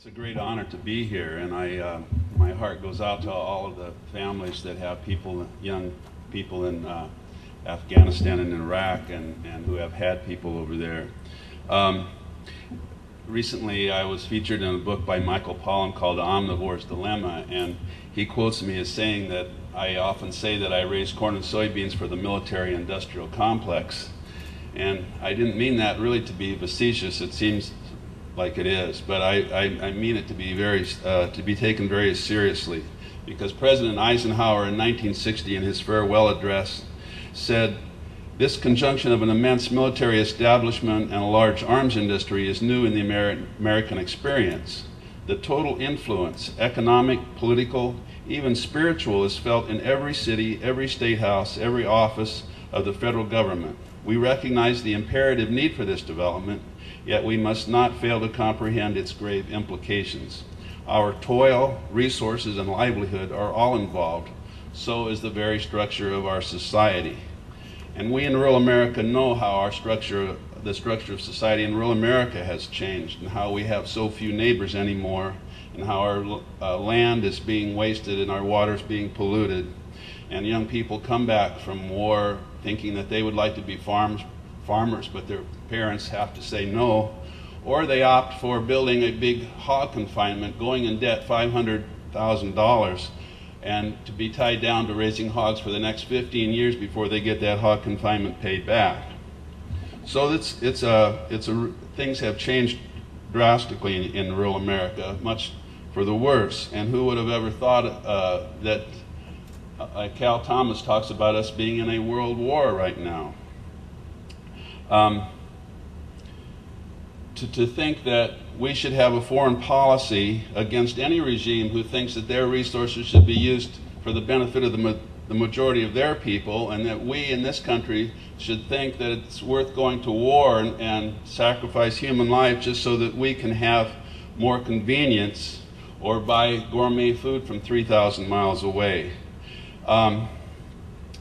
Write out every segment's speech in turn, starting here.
It's a great honor to be here, and my heart goes out to all of the families that have people, young people in Afghanistan and Iraq, and who have had people over there. Recently, I was featured in a book by Michael Pollan called The Omnivore's Dilemma, and he quotes me as saying that I often say that I raise corn and soybeans for the military-industrial complex. And I didn't mean that really to be facetious. It seems like it is, but I mean it to be taken very seriously, because President Eisenhower in 1960 in his farewell address said, "This conjunction of an immense military establishment and a large arms industry is new in the American experience. The total influence, economic, political, even spiritual, is felt in every city, every state house, every office of the federal government. We recognize the imperative need for this development, yet we must not fail to comprehend its grave implications. Our toil, resources, and livelihood are all involved. So is the very structure of our society." And we in rural America know how the structure of society in rural America has changed, and how we have so few neighbors anymore, and how our land is being wasted and our water is being polluted. And young people come back from war thinking that they would like to be farmers, but their parents have to say no, or they opt for building a big hog confinement, going in debt $500,000, and to be tied down to raising hogs for the next 15 years before they get that hog confinement paid back. So things have changed drastically in rural America, much for the worse. And who would have ever thought that Cal Thomas talks about us being in a world war right now. To think that we should have a foreign policy against any regime who thinks that their resources should be used for the benefit of the majority of their people, and that we in this country should think that it's worth going to war and sacrifice human life just so that we can have more convenience or buy gourmet food from 3,000 miles away.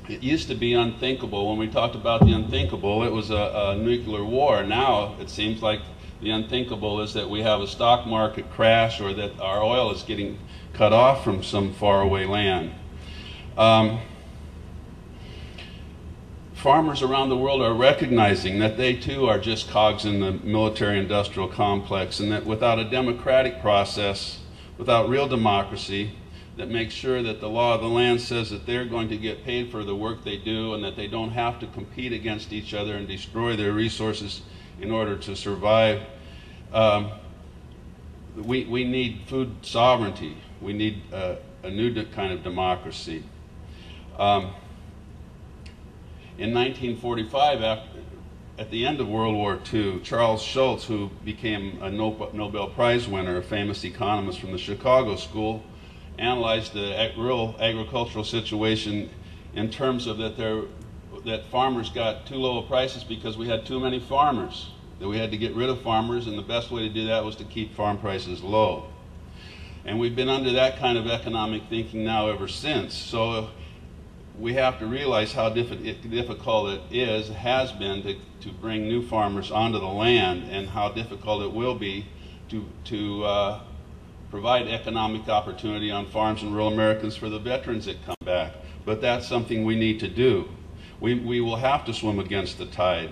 It used to be unthinkable. When we talked about the unthinkable, it was a nuclear war. Now it seems like the unthinkable is that we have a stock market crash, or that our oil is getting cut off from some faraway land. Farmers around the world are recognizing that they too are just cogs in the military-industrial complex, and that without a democratic process, without real democracy that makes sure that the law of the land says that they're going to get paid for the work they do, and that they don't have to compete against each other and destroy their resources in order to survive. We need food sovereignty. We need a new kind of democracy. In 1945, at the end of World War II, Charles Schultz, who became a Nobel Prize winner, a famous economist from the Chicago School, analyzed the rural agricultural situation in terms of that farmers got too low of prices because we had too many farmers, that we had to get rid of farmers, and the best way to do that was to keep farm prices low. And we've been under that kind of economic thinking now ever since. So we have to realize how difficult it has been to bring new farmers onto the land, and how difficult it will be to provide economic opportunity on farms in rural Americans for the veterans that come back. But that's something we need to do. We will have to swim against the tide.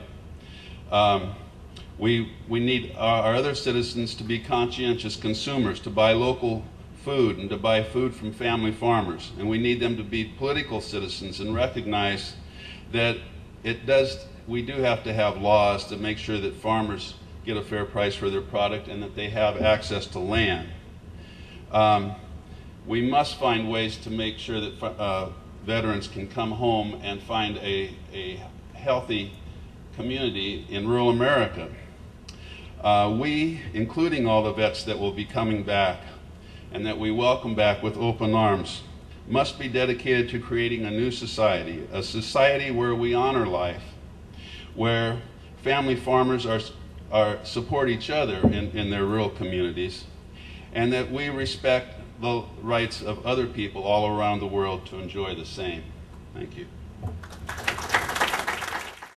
We need our other citizens to be conscientious consumers, to buy local food and to buy food from family farmers. And we need them to be political citizens and recognize that we do have to have laws to make sure that farmers get a fair price for their product and that they have access to land. We must find ways to make sure that veterans can come home and find a healthy community in rural America. We, including all the vets that will be coming back and that we welcome back with open arms, must be dedicated to creating a new society, a society where we honor life, where family farmers support each other in their rural communities, and that we respect the rights of other people all around the world to enjoy the same. Thank you.